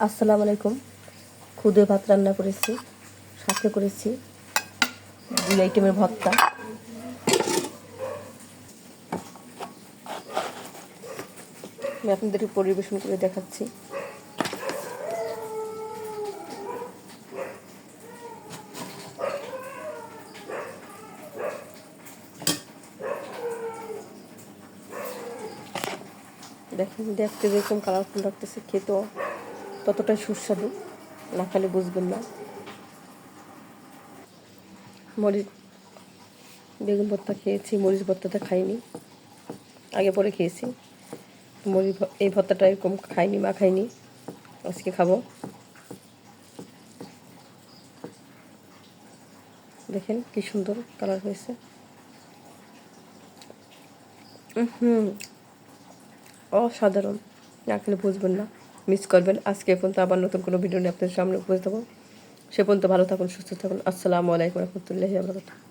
আসসালামু আলাইকুম। খুদে ভাত রান্না করেছি, সাথে করেছি 2 আইটেমের ভর্তা। আমি আপনাদেরকে পরিবেশন করে দেখাচ্ছি। দেখেন, দেখতে যেরকম কালারফুল লাগতেছে, খেতেও ততটাই সুস্বাদু, না খেলে বুঝবেন না। বেগুন ভর্তা খেয়েছি, মরিচ ভর্তাটা খাইনি, আগে পরে খেয়েছি। এই ভর্তাটা এরকম খাইনি, খাইনি, আজকে খাবো। দেখেন কি সুন্দর কালার হয়েছে। অসাধারণ, না খেলে বুঝবেন না, মিস করবেন। আজকে পর্যন্ত আবার নতুন কোনো ভিডিও নিয়ে আপনাদের সামনে উপস্থিত হবো। সে পর্যন্ত ভালো থাকুন, সুস্থ থাকুন। আসসালামু আলাইকুম রহমতুল্লাহি ওয়া বারাকাতুহু।